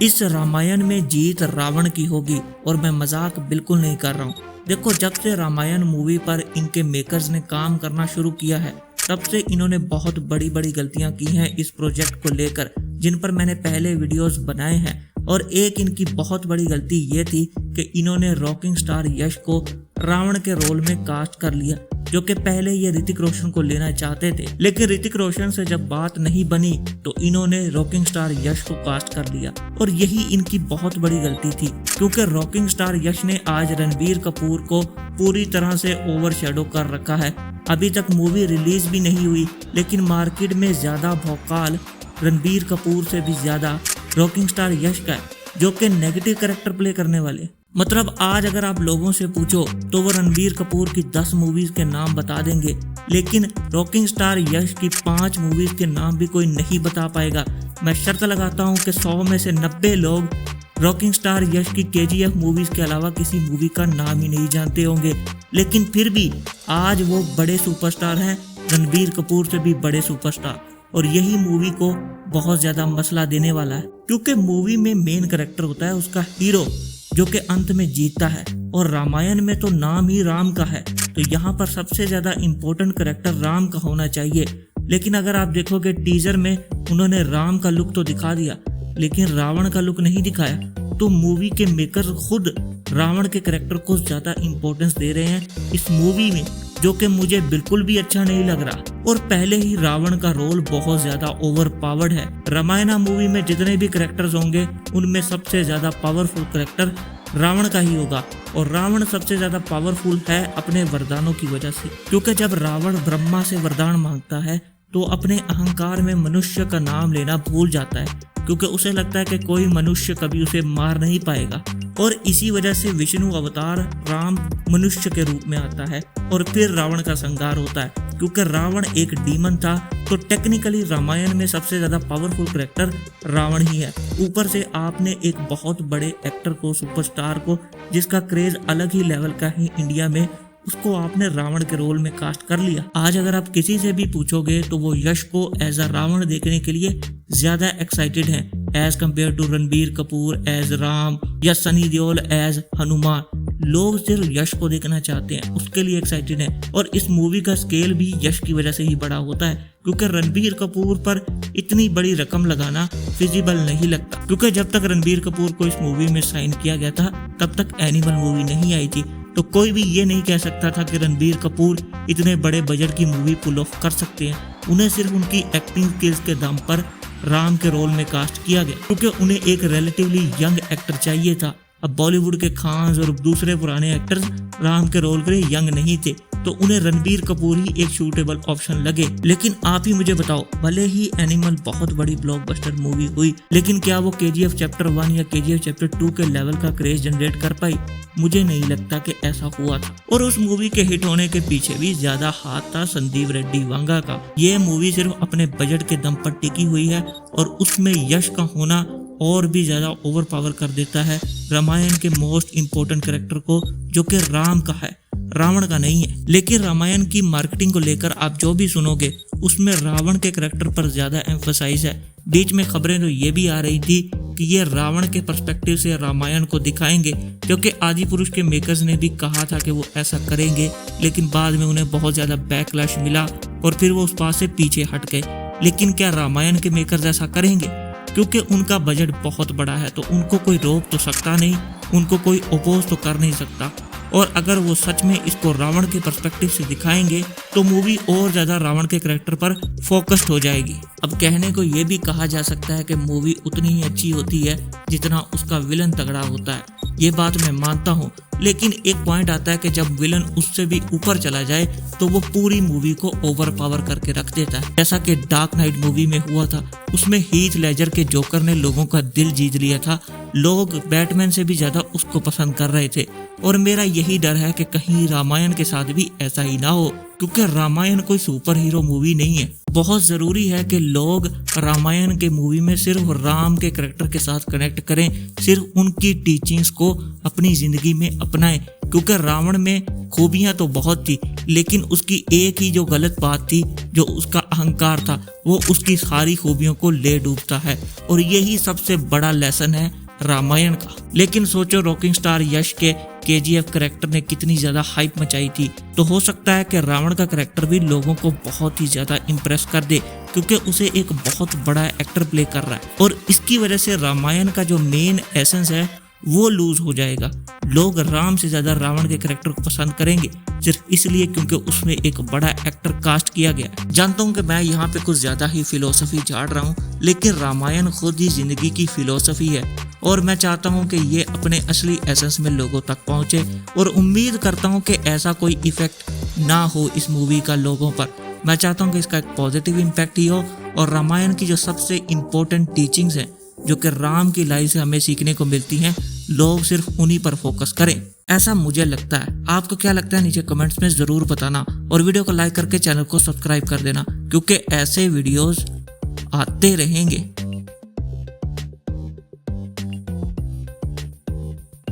इस रामायण में जीत रावण की होगी और मैं मजाक बिल्कुल नहीं कर रहा हूँ। देखो, जब से रामायण मूवी पर इनके मेकर्स ने काम करना शुरू किया है तब से इन्होंने बहुत बड़ी बड़ी गलतियां की हैं इस प्रोजेक्ट को लेकर, जिन पर मैंने पहले वीडियोस बनाए हैं। और एक इनकी बहुत बड़ी गलती ये थी कि इन्होंने रॉकिंग स्टार यश को रावण के रोल में कास्ट कर लिया, जो कि पहले ये ऋतिक रोशन को लेना चाहते थे, लेकिन ऋतिक रोशन से जब बात नहीं बनी तो इन्होंने रॉकिंग स्टार यश को कास्ट कर लिया। और यही इनकी बहुत बड़ी गलती थी, क्योंकि रॉकिंग स्टार यश ने आज रणबीर कपूर को पूरी तरह से ओवरशैडो कर रखा है। अभी तक मूवी रिलीज भी नहीं हुई, लेकिन मार्केट में ज्यादा भौकाल रणबीर कपूर से भी ज्यादा रॉकिंग स्टार यश का है, जो कि नेगेटिव कैरेक्टर प्ले करने वाले। मतलब आज अगर आप लोगों से पूछो तो वो रणबीर कपूर की 10 मूवीज के नाम बता देंगे, लेकिन रॉकिंग स्टार यश की 5 मूवीज के नाम भी कोई नहीं बता पाएगा। मैं शर्त लगाता हूँ कि 100 में से 90 लोग रॉकिंग स्टार यश की KGF मूवीज के अलावा किसी मूवी का नाम ही नहीं जानते होंगे। लेकिन फिर भी आज वो बड़े सुपरस्टार हैं, रणबीर कपूर से भी बड़े सुपरस्टार। और यही मूवी को बहुत ज्यादा मसला देने वाला है, क्योंकि मूवी में मेन कैरेक्टर होता है उसका हीरो, जो कि अंत में जीतता है। और रामायण में तो नाम ही राम का है, तो यहाँ पर सबसे ज्यादा इम्पोर्टेंट कैरेक्टर राम का होना चाहिए। लेकिन अगर आप देखोगे टीजर में उन्होंने राम का लुक तो दिखा दिया, लेकिन रावण का लुक नहीं दिखाया। तो मूवी के मेकर्स खुद रावण के कैरेक्टर को ज्यादा इम्पोर्टेंस दे रहे हैं इस मूवी में, जो कि मुझे बिल्कुल भी अच्छा नहीं लग रहा। और पहले ही रावण का रोल बहुत ज्यादा ओवर पावर्ड है। रामायण मूवी में जितने भी कैरेक्टर्स होंगे उनमें सबसे ज्यादा पावरफुल कैरेक्टर रावण का ही होगा। और रावण सबसे ज्यादा पावरफुल है अपने वरदानों की वजह से, क्योंकि जब रावण ब्रह्मा से वरदान मांगता है तो अपने अहंकार में मनुष्य का नाम लेना भूल जाता है, क्योंकि उसे लगता है कि कोई मनुष्य कभी उसे मार नहीं पाएगा। और इसी वजह से विष्णु अवतार राम मनुष्य के रूप में आता है और फिर रावण का संहार होता है। क्योंकि रावण एक डीमन था, तो टेक्निकली रामायण में सबसे ज्यादा पावरफुल कैरेक्टर रावण ही है। ऊपर से आपने एक बहुत बड़े एक्टर को, सुपरस्टार को, जिसका क्रेज अलग ही लेवल का है इंडिया में, उसको आपने रावण के रोल में कास्ट कर लिया। आज अगर आप किसी से भी पूछोगे तो वो यश को एज अ रावण देखने के लिए ज्यादा एक्साइटेड हैं as compare to Ranbir Kapoor as Ram या सनी देओल एज हनुमान। लोग सिर्फ यश को देखना चाहते हैं, उसके लिए एक्साइटेड हैं। और इस मूवी का स्केल भी यश की वजह से ही बड़ा होता है, क्योंकि रणबीर कपूर पर इतनी बड़ी रकम लगाना फिजिबल नहीं लगता। क्योंकि जब तक रणबीर कपूर को इस मूवी में साइन किया गया था तब तक एनिमल मूवी नहीं आई थी, तो कोई भी ये नहीं कह सकता था कि रणबीर कपूर इतने बड़े बजट की मूवी पुल ऑफ कर सकते हैं। उन्हें सिर्फ उनकी एक्टिंग स्किल्स के दम पर राम के रोल में कास्ट किया गया, क्योंकि उन्हें एक रिलेटिवली यंग एक्टर चाहिए था। अब बॉलीवुड के खान और दूसरे पुराने एक्टर्स राम के रोल के लिए यंग नहीं थे, तो उन्हें रणबीर कपूर ही एक सूटेबल ऑप्शन लगे। लेकिन आप ही मुझे बताओ, भले ही एनिमल बहुत बड़ी ब्लॉकबस्टर मूवी हुई, लेकिन क्या वो KGF चैप्टर 1 या KGF चैप्टर 2 के लेवल का क्रेज जनरेट कर पाई? मुझे नहीं लगता कि ऐसा हुआ था। और उस मूवी के हिट होने के पीछे भी ज्यादा हाथ था संदीप रेड्डी वांगा का। ये मूवी सिर्फ अपने बजट के दम पर टिकी हुई है और उसमें यश का होना और भी ज्यादा ओवर पावर कर देता है रामायण के मोस्ट इम्पोर्टेंट कैरेक्टर को, जो कि राम का है, रावण का नहीं है। लेकिन रामायण की मार्केटिंग को लेकर आप जो भी सुनोगे उसमें रावण के कैरेक्टर पर ज्यादा एम्फसाइज है। बीच में खबरें तो ये भी आ रही थी कि ये रावण के पर्सपेक्टिव से रामायण को दिखाएंगे, क्योंकि आदिपुरुष के मेकर्स ने भी कहा था कि वो ऐसा करेंगे, लेकिन बाद में उन्हें बहुत ज्यादा बैकलैश मिला और फिर वो उस बात से पीछे हट गए। लेकिन क्या रामायण के मेकर्स ऐसा करेंगे? क्योंकि उनका बजट बहुत बड़ा है, तो उनको कोई रोक तो सकता नहीं, उनको कोई अपोज तो कर नहीं सकता। और अगर वो सच में इसको रावण के पर्सपेक्टिव से दिखाएंगे तो मूवी और ज्यादा रावण के कैरेक्टर पर फोकस्ड हो जाएगी। अब कहने को ये भी कहा जा सकता है कि मूवी उतनी ही अच्छी होती है जितना उसका विलन तगड़ा होता है, ये बात मैं मानता हूँ। लेकिन एक पॉइंट आता है कि जब विलन उससे भी ऊपर चला जाए तो वो पूरी मूवी को ओवर पावर करके रख देता है, जैसा कि डार्क नाइट मूवी में हुआ था। उसमें हीथ लेजर के जोकर ने लोगों का दिल जीत लिया था, लोग बैटमैन से भी ज्यादा उसको पसंद कर रहे थे। और मेरा यही डर है कि कहीं रामायण के साथ भी ऐसा ही ना हो, क्योंकि रामायण कोई सुपर हीरो मूवी नहीं है। बहुत जरूरी है कि लोग रामायण के मूवी में सिर्फ राम के कैरेक्टर के साथ कनेक्ट करें, सिर्फ उनकी टीचिंग्स को अपनी जिंदगी में अपनाएं। क्योंकि रावण में खूबियां तो बहुत थी, लेकिन उसकी एक ही जो गलत बात थी, जो उसका अहंकार था, वो उसकी सारी खूबियों को ले डूबता है और यही सबसे बड़ा लेसन है रामायण का। लेकिन सोचो रॉकिंग स्टार यश के KGF कैरेक्टर ने कितनी ज्यादा हाइप मचाई थी, तो हो सकता है कि रावण का कैरेक्टर भी लोगों को बहुत ही ज्यादा इम्प्रेस कर दे, क्योंकि उसे एक बहुत बड़ा एक्टर प्ले कर रहा है और इसकी वजह से रामायण का जो मेन एसेंस है वो लूज हो जाएगा। लोग राम से ज्यादा रावण के कैरेक्टर को पसंद करेंगे सिर्फ इसलिए क्योंकि उसमें एक बड़ा एक्टर कास्ट किया गया है। जानता हूँ कि मैं यहाँ पे कुछ ज्यादा ही फिलोसफी झाड़ रहा हूँ, लेकिन रामायण खुद ही जिंदगी की फिलोसफी है और मैं चाहता हूँ कि ये अपने असली एसेंस में लोगों तक पहुँचे और उम्मीद करता हूँ कि ऐसा कोई इफेक्ट ना हो इस मूवी का लोगों पर। मैं चाहता हूँ कि इसका एक पॉजिटिव इम्पैक्ट ही हो और रामायण की जो सबसे इम्पोर्टेंट टीचिंग्स हैं जो कि राम की लाइफ से हमें सीखने को मिलती हैं, लोग सिर्फ उन्हीं पर फोकस करें, ऐसा मुझे लगता है। आपको क्या लगता है नीचे कमेंट्स में जरूर बताना और वीडियो को लाइक करके चैनल को सब्सक्राइब कर देना, क्योंकि ऐसे वीडियोस आते रहेंगे।